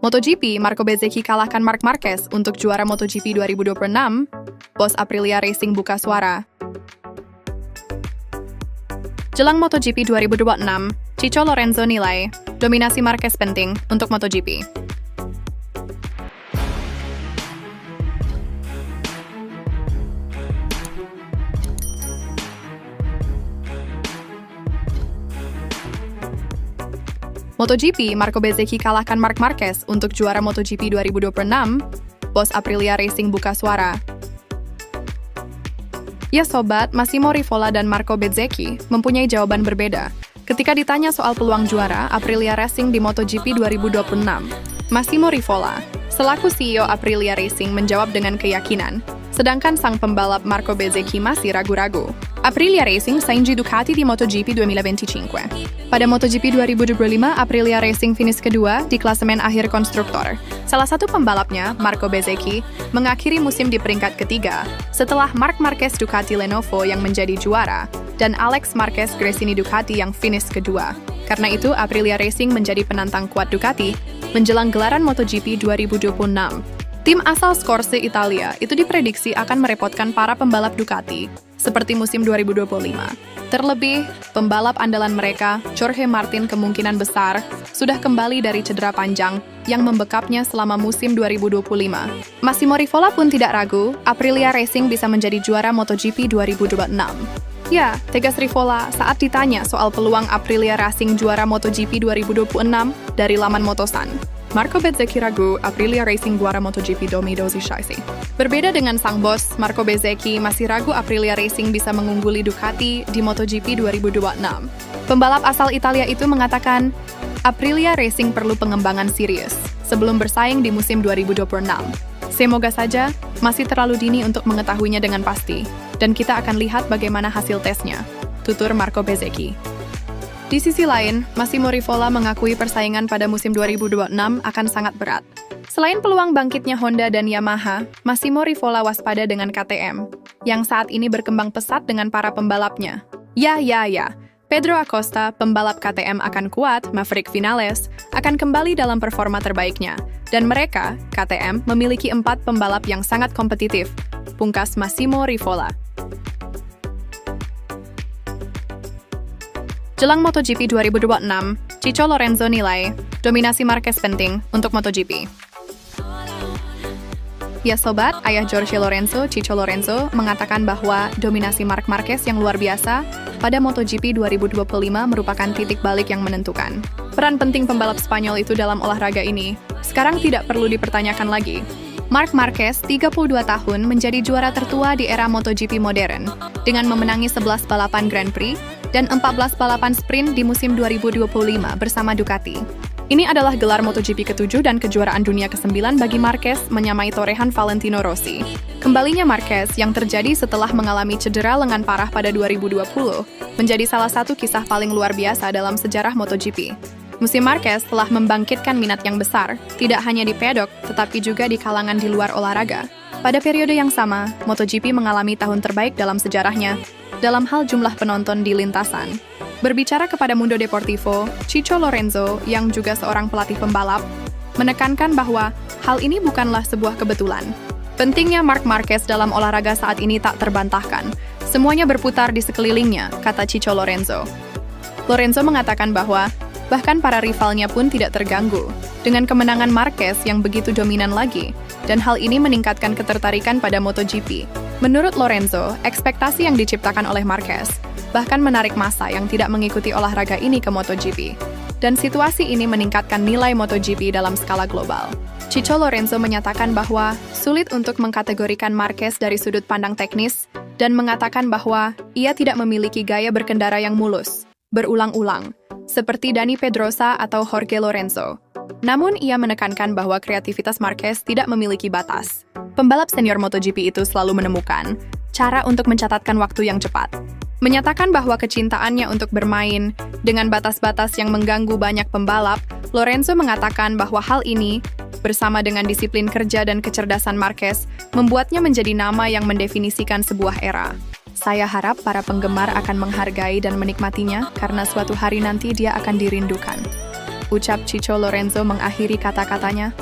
MotoGP, Marco Bezzecchi kalahkan Marc Marquez untuk juara MotoGP 2026. Bos Aprilia Racing buka suara. Jelang MotoGP 2026, Chico Lorenzo nilai, dominasi Marquez penting untuk MotoGP. MotoGP, Marco Bezzecchi kalahkan Marc Marquez untuk juara MotoGP 2026. Bos Aprilia Racing buka suara. Ya sobat, Massimo Rivola dan Marco Bezzecchi mempunyai jawaban berbeda ketika ditanya soal peluang juara Aprilia Racing di MotoGP 2026. Massimo Rivola, selaku CEO Aprilia Racing, menjawab dengan keyakinan, sedangkan sang pembalap Marco Bezzecchi masih ragu-ragu. Aprilia Racing saingi Ducati di MotoGP 2025. Pada MotoGP 2025, Aprilia Racing finish kedua di klasemen akhir konstruktor. Salah satu pembalapnya, Marco Bezzecchi, mengakhiri musim di peringkat ketiga setelah Marc Marquez Ducati Lenovo yang menjadi juara dan Alex Marquez Gresini Ducati yang finish kedua. Karena itu, Aprilia Racing menjadi penantang kuat Ducati menjelang gelaran MotoGP 2026. Tim asal Scorse Italia itu diprediksi akan merepotkan para pembalap Ducati seperti musim 2025. Terlebih, pembalap andalan mereka, Jorge Martin, kemungkinan besar sudah kembali dari cedera panjang yang membekapnya selama musim 2025. Massimo Rivola pun tidak ragu, Aprilia Racing bisa menjadi juara MotoGP 2026. Ya, tegas Rivola saat ditanya soal peluang Aprilia Racing juara MotoGP 2026 dari laman Motosan. Marco Bezzecchi ragu Aprilia Racing juara MotoGP 2026. Berbeda dengan sang bos, Marco Bezzecchi masih ragu Aprilia Racing bisa mengungguli Ducati di MotoGP 2026. Pembalap asal Italia itu mengatakan, Aprilia Racing perlu pengembangan serius sebelum bersaing di musim 2026. Semoga saja, masih terlalu dini untuk mengetahuinya dengan pasti, dan kita akan lihat bagaimana hasil tesnya, tutur Marco Bezzecchi. Di sisi lain, Massimo Rivola mengakui persaingan pada musim 2026 akan sangat berat. Selain peluang bangkitnya Honda dan Yamaha, Massimo Rivola waspada dengan KTM, yang saat ini berkembang pesat dengan para pembalapnya. Ya. Pedro Acosta, pembalap KTM akan kuat, Maverick Vinales, akan kembali dalam performa terbaiknya. Dan mereka, KTM, memiliki 4 pembalap yang sangat kompetitif. Pungkas Massimo Rivola. Jelang MotoGP 2026, Chico Lorenzo nilai, dominasi Marquez penting untuk MotoGP. Ya sobat, ayah Jorge Lorenzo, Chico Lorenzo, mengatakan bahwa dominasi Marc Marquez yang luar biasa pada MotoGP 2025 merupakan titik balik yang menentukan. Peran penting pembalap Spanyol itu dalam olahraga ini sekarang tidak perlu dipertanyakan lagi. Marc Marquez, 32 tahun, menjadi juara tertua di era MotoGP modern dengan memenangi 11 balapan Grand Prix dan 14 balapan sprint di musim 2025 bersama Ducati. Ini adalah gelar MotoGP ke-7 dan kejuaraan dunia ke-9 bagi Marquez, menyamai torehan Valentino Rossi. Kembalinya Marquez yang terjadi setelah mengalami cedera lengan parah pada 2020 menjadi salah satu kisah paling luar biasa dalam sejarah MotoGP. Musim Marquez telah membangkitkan minat yang besar, tidak hanya di pedok, tetapi juga di kalangan di luar olahraga. Pada periode yang sama, MotoGP mengalami tahun terbaik dalam sejarahnya, dalam hal jumlah penonton di lintasan. Berbicara kepada Mundo Deportivo, Chico Lorenzo, yang juga seorang pelatih pembalap, menekankan bahwa hal ini bukanlah sebuah kebetulan. Pentingnya Marc Marquez dalam olahraga saat ini tak terbantahkan. Semuanya berputar di sekelilingnya, kata Chico Lorenzo. Lorenzo mengatakan bahwa bahkan para rivalnya pun tidak terganggu dengan kemenangan Marquez yang begitu dominan lagi, dan hal ini meningkatkan ketertarikan pada MotoGP. Menurut Lorenzo, ekspektasi yang diciptakan oleh Marquez bahkan menarik massa yang tidak mengikuti olahraga ini ke MotoGP, dan situasi ini meningkatkan nilai MotoGP dalam skala global. Chico Lorenzo menyatakan bahwa sulit untuk mengkategorikan Marquez dari sudut pandang teknis dan mengatakan bahwa ia tidak memiliki gaya berkendara yang mulus, berulang-ulang, seperti Dani Pedrosa atau Jorge Lorenzo. Namun, ia menekankan bahwa kreativitas Marquez tidak memiliki batas. Pembalap senior MotoGP itu selalu menemukan cara untuk mencatatkan waktu yang cepat. Menyatakan bahwa kecintaannya untuk bermain dengan batas-batas yang mengganggu banyak pembalap, Lorenzo mengatakan bahwa hal ini, bersama dengan disiplin kerja dan kecerdasan Marquez, membuatnya menjadi nama yang mendefinisikan sebuah era. Saya harap para penggemar akan menghargai dan menikmatinya karena suatu hari nanti dia akan dirindukan, ucap Chicho Lorenzo mengakhiri kata-katanya.